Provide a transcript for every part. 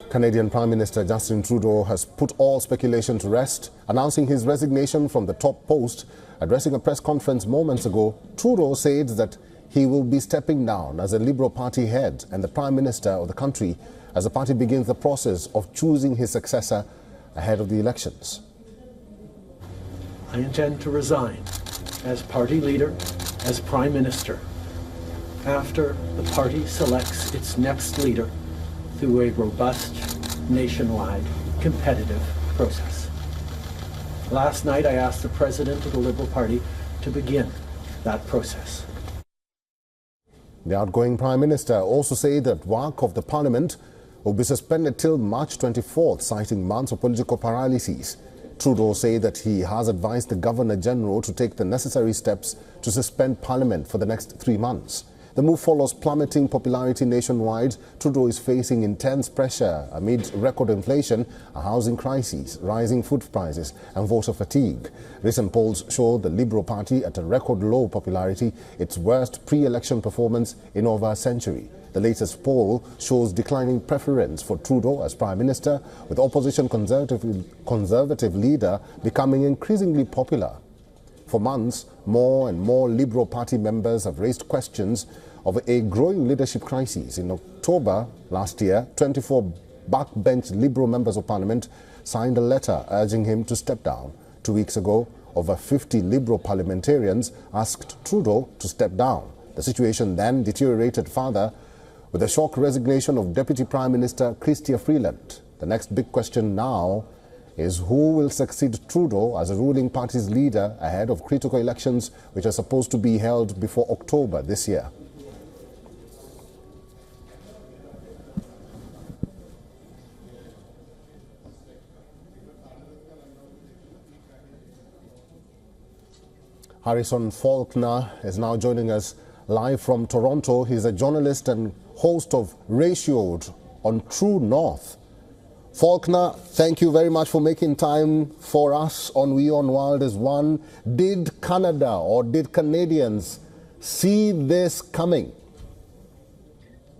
Canadian Prime Minister Justin Trudeau has put all speculation to rest, announcing his resignation from the top post. Addressing a press conference moments ago, Trudeau said that he will be stepping down as a Liberal Party head and the Prime Minister of the country as the party begins the process of choosing his successor ahead of the elections. I intend to resign as party leader, as Prime Minister, after the party selects its next leader through a robust, nationwide, competitive process. Last night, I asked the President of the Liberal Party to begin that process. The outgoing Prime Minister also said that work of the Parliament will be suspended till March 24th, citing months of political paralyses. Trudeau said that he has advised the Governor-General to take the necessary steps to suspend Parliament for the next 3 months. The move follows plummeting popularity nationwide. Trudeau is facing intense pressure amid record inflation, a housing crisis, rising food prices and voter fatigue. Recent polls show the Liberal Party at a record low popularity, its worst pre-election performance in over a century. The latest poll shows declining preference for Trudeau as Prime Minister, with opposition conservative leader becoming increasingly popular. For months, more and more Liberal Party members have raised questions of a growing leadership crisis. In October last year, 24 backbench Liberal members of Parliament signed a letter urging him to step down. 2 weeks ago, over 50 Liberal parliamentarians asked Trudeau to step down. The situation then deteriorated further with the shock resignation of Deputy Prime Minister Chrystia Freeland. The next big question now is who will succeed Trudeau as a ruling party's leader ahead of critical elections which are supposed to be held before October this year. Harrison Faulkner is now joining us live from Toronto. He's a journalist and host of Ratioed on True North. Faulkner, thank you very much for making time for us on WION World is One. Did Canada or did Canadians see this coming?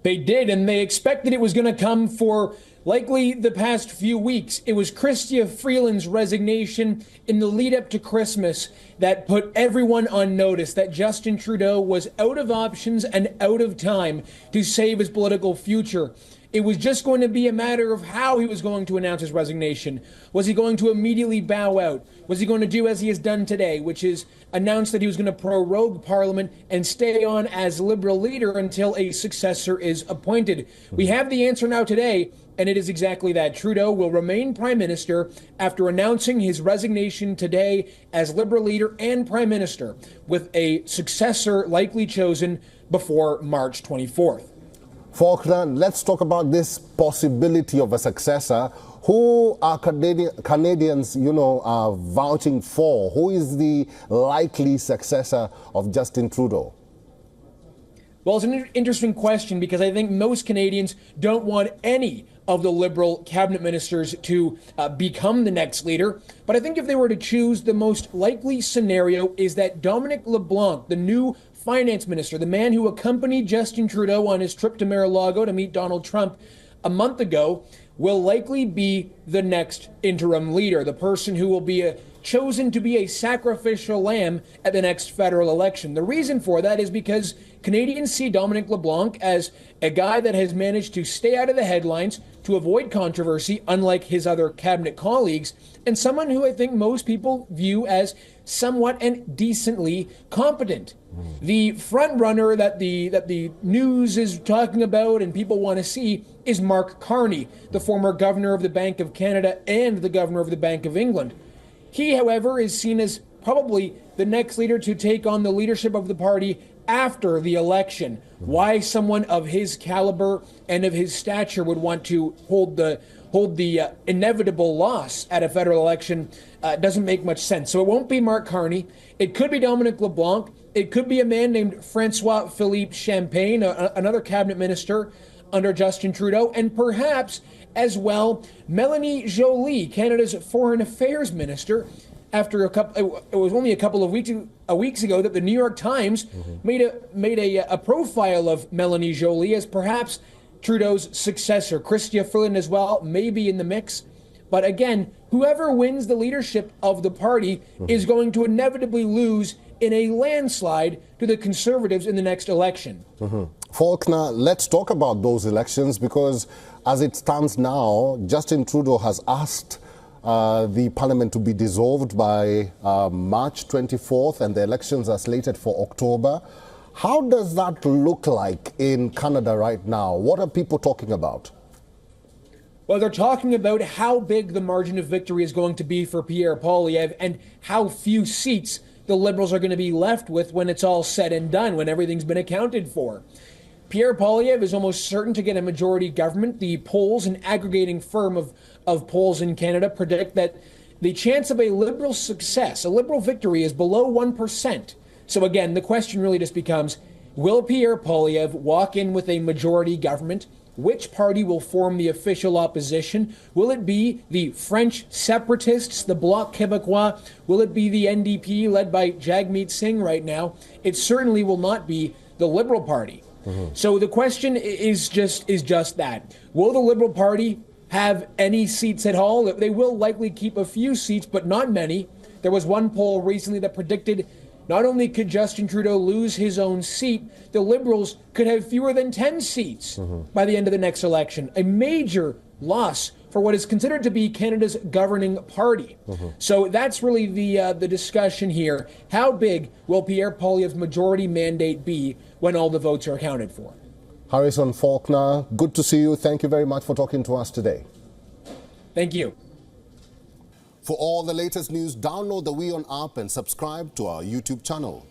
They did, and they expected it was going to come for likely the past few weeks. It was Chrystia Freeland's resignation in the lead up to Christmas that put everyone on notice that Justin Trudeau was out of options and out of time to save his political future. It was just going to be a matter of how he was going to announce his resignation. Was he going to immediately bow out? Was he going to do as he has done today, which is announce that he was going to prorogue Parliament and stay on as Liberal leader until a successor is appointed? We have the answer now today, and it is exactly that. Trudeau will remain Prime Minister after announcing his resignation today as Liberal leader and Prime Minister, with a successor likely chosen before March 24th. Faulkner, let's talk about this possibility of a successor. Who are Canadians, are vouching for? Who is the likely successor of Justin Trudeau? Well, it's an interesting question because I think most Canadians don't want any of the Liberal cabinet ministers to become the next leader. But I think if they were to choose, the most likely scenario is that Dominic LeBlanc, the new finance minister, the man who accompanied Justin Trudeau on his trip to Mar-a-Lago to meet Donald Trump a month ago, will likely be the next interim leader, the person who will be chosen to be a sacrificial lamb at the next federal election. The reason for that is because Canadians see Dominic LeBlanc as a guy that has managed to stay out of the headlines, to avoid controversy, unlike his other cabinet colleagues, and someone who I think most people view as somewhat and decently competent. The front runner that the news is talking about and people want to see is Mark Carney, the former governor of the Bank of Canada and the governor of the Bank of England. He, however, is seen as probably the next leader to take on the leadership of the party after the election. Why someone of his caliber and of his stature would want to hold the inevitable loss at a federal election doesn't make much sense. So it won't be Mark Carney. It could be Dominic LeBlanc. It could be a man named Francois-Philippe Champagne, another cabinet minister under Justin Trudeau, and perhaps as well Melanie Joly, Canada's foreign affairs minister. After it was only a couple of weeks ago that the New York Times made a profile of Melanie Joly as perhaps Trudeau's successor. Chrystia Freeland as well may be in the mix. But again, whoever wins the leadership of the party is going to inevitably lose in a landslide to the Conservatives in the next election. Faulkner, let's talk about those elections, because as it stands now, Justin Trudeau has asked the parliament to be dissolved by March 24th, and the elections are slated for October. How does that look like in Canada right now? What are people talking about? Well, they're talking about how big the margin of victory is going to be for Pierre Poilievre and how few seats the Liberals are going to be left with when it's all said and done, when everything's been accounted for. Pierre Poilievre is almost certain to get a majority government. The polls, an aggregating firm of polls in Canada, predict that the chance of a Liberal success, a Liberal victory, is below 1%. So again, the question really just becomes, will Pierre Poilievre walk in with a majority government? Which party will form the official opposition? Will it be the French separatists, the Bloc Québécois? Will it be the NDP led by Jagmeet Singh right now? It certainly will not be the Liberal Party. So the question is just that. Will the Liberal Party have any seats at all? They will likely keep a few seats, but not many. There was one poll recently that predicted not only could Justin Trudeau lose his own seat, the Liberals could have fewer than 10 seats by the end of the next election. A major loss for what is considered to be Canada's governing party. So that's really the discussion here. How big will Pierre Poilievre's majority mandate be when all the votes are accounted for? Harrison Faulkner, good to see you. Thank you very much for talking to us today. Thank you. For all the latest news, download the WION app and subscribe to our YouTube channel.